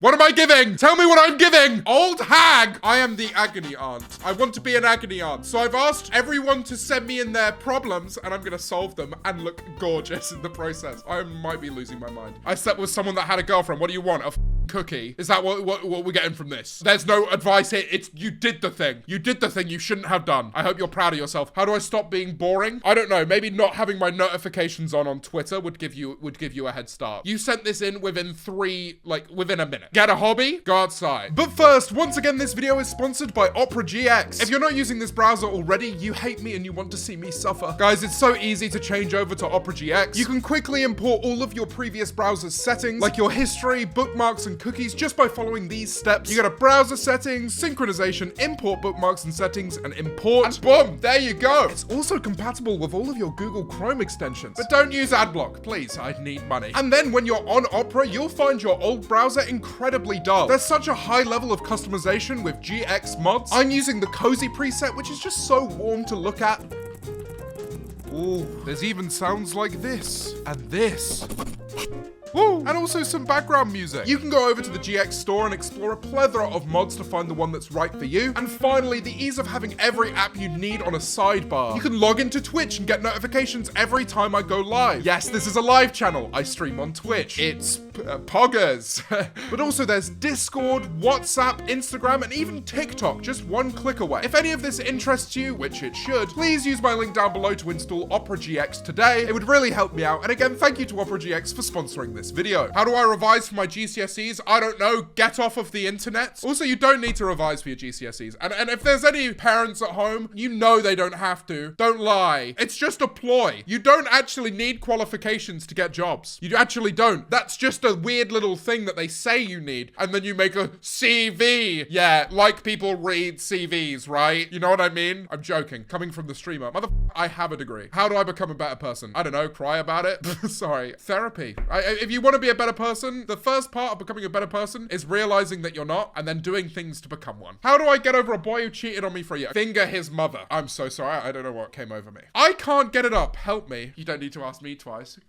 What am I giving? Tell me what I'm giving. Old hag. I am the agony aunt. I want to be an agony aunt. So I've asked everyone to send me in their problems and I'm going to solve them and look gorgeous in the process. I might be losing my mind. I slept with someone that had a girlfriend. What do you want? A cookie? Is that what we're getting from this? There's no advice here. It's you did the thing. You did the thing you shouldn't have done. I hope you're proud of yourself. How do I stop being boring? I don't know. Maybe not having my notifications on Twitter would give you a head start. You sent this in within within a minute. Get a hobby, go outside. But first, once again, this video is sponsored by Opera GX. If you're not using this browser already, you hate me and you want to see me suffer. Guys, it's so easy to change over to Opera GX. You can quickly import all of your previous browser's settings, like your history, bookmarks, and cookies, just by following these steps. You go to browser settings, synchronization, import bookmarks and settings, and import, and boom, there you go. It's also compatible with all of your Google Chrome extensions. But don't use AdBlock, please, I need money. And then when you're on Opera, you'll find your old browser incredibly dull. There's such a high level of customization with GX mods. I'm using the Cozy preset, which is just so warm to look at. Ooh, there's even sounds like this, and this. Woo! And also some background music. You can go over to the GX store and explore a plethora of mods to find the one that's right for you. And finally, the ease of having every app you need on a sidebar. You can log into Twitch and get notifications every time I go live. Yes, this is a live channel. I stream on Twitch. It's poggers. But also there's Discord, WhatsApp, Instagram, and even TikTok, just one click away. If any of this interests you, which it should, please use my link down below to install Opera GX today. It would really help me out. And again, thank you to Opera GX for sponsoring this video. How do I revise for my GCSEs? I don't know. Get off of the internet. Also, you don't need to revise for your GCSEs. And if there's any parents at home, you know they don't have to. Don't lie. It's just a ploy. You don't actually need qualifications to get jobs. You actually don't. That's just a weird little thing that they say you need. And then you make a CV. Yeah, like people read CVs, right? You know what I mean? I'm joking. Coming from the streamer. I have a degree. How do I become a better person? I don't know. Cry about it? Sorry. Therapy. If you want to be a better person, the first part of becoming a better person is realizing that you're not and then doing things to become one. How do I get over a boy who cheated on me for a year? Finger his mother. I'm so sorry. I don't know what came over me. I can't get it up. Help me. You don't need to ask me twice.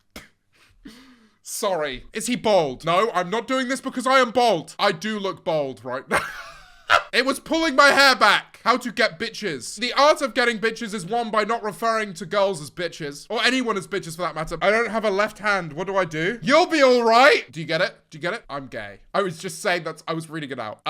Sorry. Is he bald? No, I'm not doing this because I am bald. I do look bald right now. It was pulling my hair back. How to get bitches. The art of getting bitches is won by not referring to girls as bitches. Or anyone as bitches for that matter. I don't have a left hand. What do I do? You'll be all right. Do you get it? Do you get it? I'm gay. I was just saying that. I was reading it out.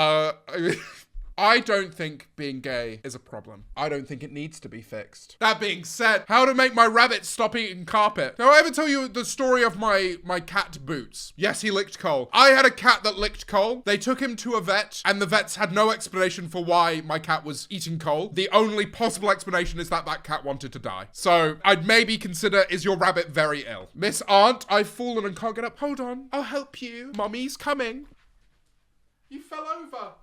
I don't think being gay is a problem. I don't think it needs to be fixed. That being said, how to make my rabbit stop eating carpet. Now, I ever tell you the story of my cat Boots? Yes, he licked coal. I had a cat that licked coal. They took him to a vet and the vets had no explanation for why my cat was eating coal. The only possible explanation is that that cat wanted to die. So I'd maybe consider, is your rabbit very ill? Miss Aunt, I've fallen and can't get up. Hold on, I'll help you. Mommy's coming. You fell over.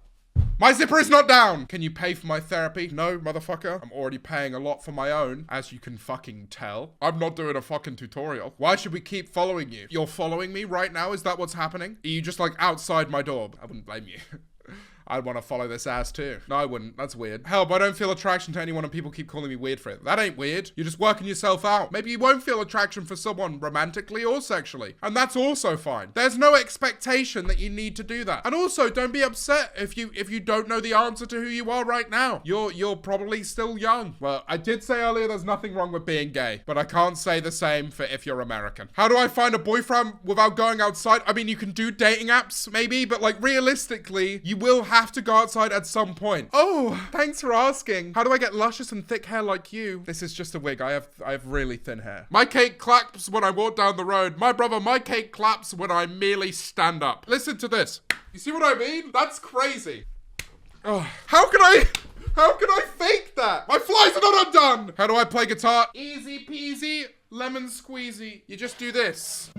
My zipper is not down. Can you pay for my therapy? No, motherfucker. I'm already paying a lot for my own, as you can fucking tell. I'm not doing a fucking tutorial. Why should we keep following you? You're following me right now? Is that what's happening? Are you just like outside my door? I wouldn't blame you. I'd want to follow this ass too. No, I wouldn't. That's weird. Help, I don't feel attraction to anyone and people keep calling me weird for it. That ain't weird. You're just working yourself out. Maybe you won't feel attraction for someone romantically or sexually. And that's also fine. There's no expectation that you need to do that. And also, don't be upset if you don't know the answer to who you are right now. You're probably still young. Well, I did say earlier there's nothing wrong with being gay, but I can't say the same for if you're American. How do I find a boyfriend without going outside? I mean, you can do dating apps maybe, but like realistically, you will have to go outside at some point. Oh, thanks for asking. How do I get luscious and thick hair like you? This is just a wig. I have really thin hair. My cake claps when I walk down the road. My brother, my cake claps when I merely stand up. Listen to this. You see what I mean? That's crazy. Oh, how can I fake that? My flies are not undone. How do I play guitar? Easy peasy, lemon squeezy. You just do this.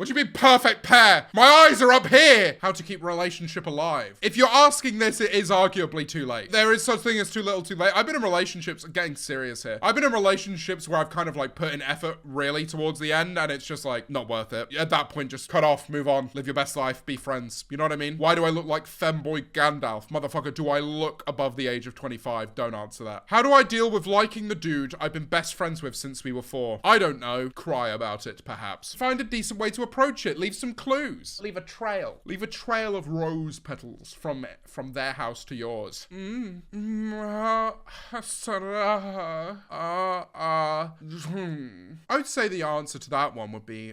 What do you mean perfect pair? My eyes are up here. How to keep relationship alive. If you're asking this, it is arguably too late. There is such thing as too little too late. I've been in relationships, getting serious here. I've been in relationships where I've kind of like put in effort really towards the end and it's just like not worth it. At that point, just cut off, move on, live your best life, be friends. You know what I mean? Why do I look like femboy Gandalf? Motherfucker, do I look above the age of 25? Don't answer that. How do I deal with liking the dude I've been best friends with since we were 4? I don't know. Cry about it, perhaps. Find a decent way to approach it. Leave some clues. Leave a trail. Leave a trail of rose petals from their house to yours. I would say the answer to that one would be,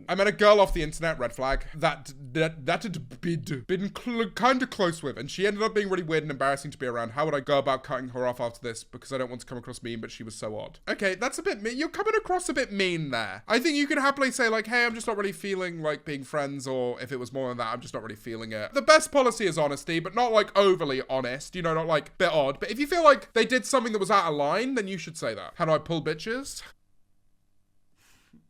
I met a girl off the internet, red flag, that had been kind of close with, and she ended up being really weird and embarrassing to be around. How would I go about cutting her off after this? Because I don't want to come across mean, but she was so odd. Okay, that's a bit mean. You're coming across a bit mean there. I think you can happily say like, hey, I'm just not really feeling like being friends, or if it was more than that, I'm just not really feeling it. The best policy is honesty, but not like overly honest, you know, not like a bit odd. But if you feel like they did something that was out of line, then you should say that. How do I pull bitches?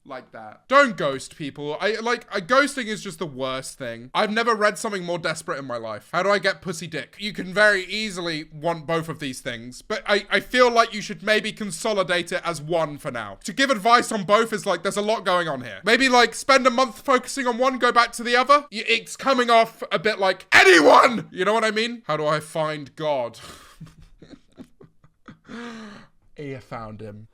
Like that. Don't ghost people. Ghosting is just the worst thing. I've never read something more desperate in my life. How do I get pussy dick? You can very easily want both of these things, but I feel like you should maybe consolidate it as one for now. To give advice on both is like, there's a lot going on here. Maybe like spend a month focusing on one, go back to the other. It's coming off a bit like anyone. You know what I mean? How do I find God? I found him.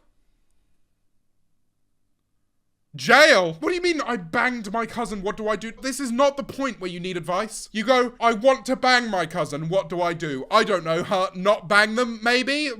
Jail? What do you mean I banged my cousin? What do I do? This is not the point where you need advice. You go, I want to bang my cousin. What do I do? I don't know. Not bang them, maybe?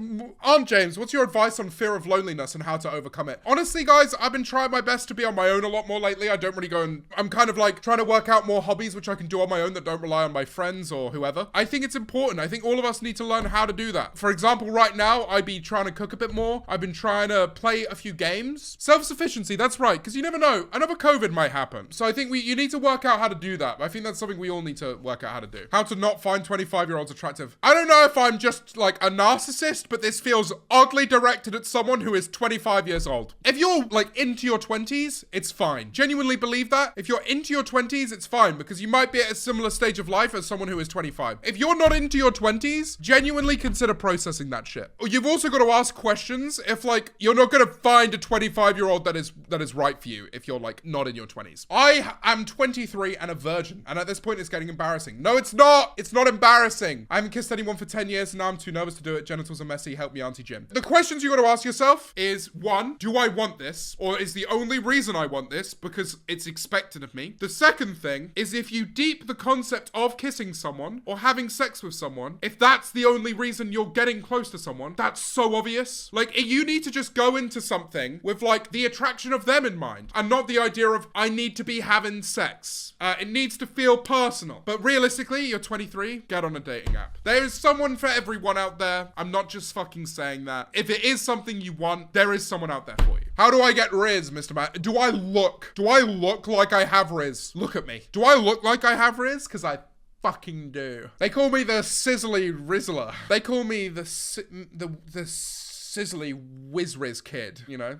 Aunt James, what's your advice on fear of loneliness and how to overcome it? Honestly, guys, I've been trying my best to be on my own a lot more lately. I don't really go and... I'm kind of like trying to work out more hobbies which I can do on my own that don't rely on my friends or whoever. I think it's important. I think all of us need to learn how to do that. For example, right now, I'd be trying to cook a bit more. I've been trying to play a few games. Self-sufficiency, that's right. Because you never know, another COVID might happen. So I think you need to work out how to do that. I think that's something we all need to work out how to do. How to not find 25-year-olds attractive. I don't know if I'm just like a narcissist, but this feels oddly directed at someone who is 25 years old. If you're like into your 20s, it's fine. Genuinely believe that. If you're into your 20s, it's fine because you might be at a similar stage of life as someone who is 25. If you're not into your 20s, genuinely consider processing that shit. You've also got to ask questions if like you're not going to find a 25-year-old that is right for you if you're like not in your 20s. I am 23 and a virgin, and at this point it's getting embarrassing. No, it's not. It's not embarrassing. I haven't kissed anyone for 10 years and now I'm too nervous to do it. Genitals are messy. Help me, Auntie Jim. The questions you got to ask yourself is, one, do I want this? Or is the only reason I want this because it's expected of me? The second thing is, if you deep the concept of kissing someone or having sex with someone, if that's the only reason you're getting close to someone, that's so obvious. Like, you need to just go into something with like the attraction of them in mind and not the idea of I need to be having sex. It needs to feel personal. But realistically, you're 23, get on a dating app. There is someone for everyone out there. I'm not just fucking saying that. If it is something you want, there is someone out there for you. How do I get Riz, Mr. Matt? Do I look like I have Riz? Look at me. Do I look like I have Riz? Because I fucking do. They call me the Sizzly Rizzler. They call me the Sizzly Whiz kid, you know?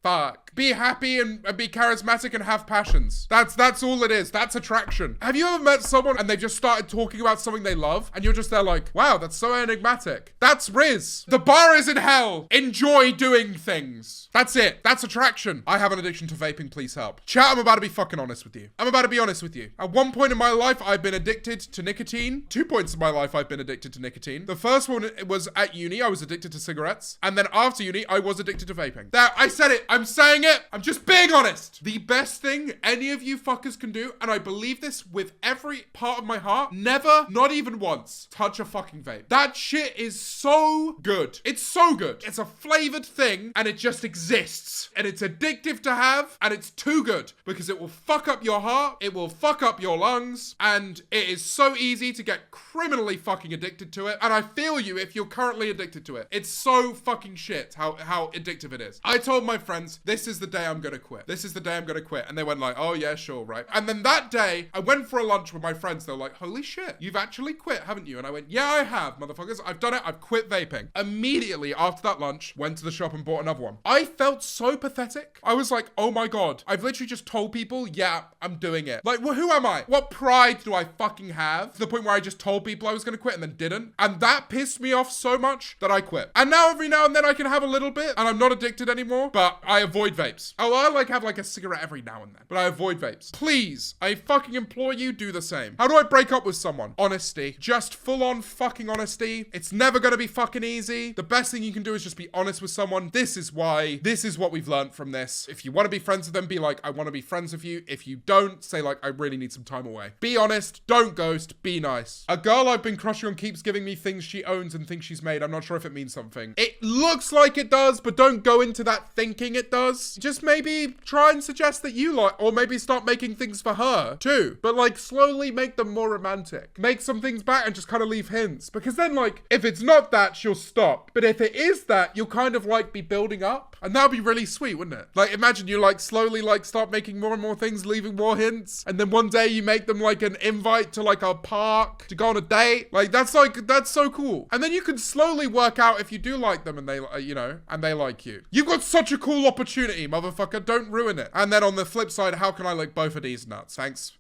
Fuck. Be happy and be charismatic and have passions. That's all it is. That's attraction. Have you ever met someone and they've just started talking about something they love and you're just there like, wow, that's so enigmatic. That's Riz. The bar is in hell. Enjoy doing things. That's it. That's attraction. I have an addiction to vaping. Please help. Chat, I'm about to be fucking honest with you. I'm about to be honest with you. At one point in my life, I've been addicted to nicotine. 2 points in my life, I've been addicted to nicotine. The first one was at uni. I was addicted to cigarettes. And then after uni, I was addicted to vaping. There, I said it. I'm saying it. I'm just being honest. The best thing any of you fuckers can do, and I believe this with every part of my heart, never, not even once, touch a fucking vape. That shit is so good. It's so good. It's a flavored thing, and it just exists. And it's addictive to have, and it's too good because it will fuck up your heart, it will fuck up your lungs, and it is so easy to get criminally fucking addicted to it. And I feel you if you're currently addicted to it. It's so fucking shit how addictive it is. I told my friend friends, this is the day I'm gonna quit. This is the day I'm gonna quit. And they went like, oh yeah, sure, right. And then that day, I went for a lunch with my friends. They were like, holy shit, you've actually quit, haven't you? And I went, yeah, I have, motherfuckers. I've done it. I've quit vaping. Immediately after that lunch, went to the shop and bought another one. I felt so pathetic. I was like, oh my God, I've literally just told people, yeah, I'm doing it. Like, well, who am I? What pride do I fucking have? To the point where I just told people I was gonna quit and then didn't. And that pissed me off so much that I quit. And now every now and then I can have a little bit and I'm not addicted anymore, but I avoid vapes. Oh, I like have like a cigarette every now and then, but I avoid vapes. Please, I fucking implore you, do the same. How do I break up with someone? Honesty. Just full on fucking honesty. It's never gonna be fucking easy. The best thing you can do is just be honest with someone. This is why. This is what we've learned from this. If you want to be friends with them, be like, I want to be friends with you. If you don't, say like, I really need some time away. Be honest. Don't ghost. Be nice. A girl I've been crushing on keeps giving me things she owns and things she's made. I'm not sure if it means something. It looks like it does, but don't go into that thinking it does. Just maybe try and suggest that you like, or maybe start making things for her too. But like slowly make them more romantic. Make some things back and just kind of leave hints. Because then like, if it's not that, she'll stop. But if it is that, you'll kind of like be building up. And that'd be really sweet, wouldn't it? Like imagine you like slowly like start making more and more things, leaving more hints. And then one day you make them like an invite to like a park to go on a date. Like that's so cool. And then you can slowly work out if you do like them and they, you know, and they like you. You've got such a cool opportunity, motherfucker. Don't ruin it. And then on the flip side, how can I like both of these nuts? Thanks.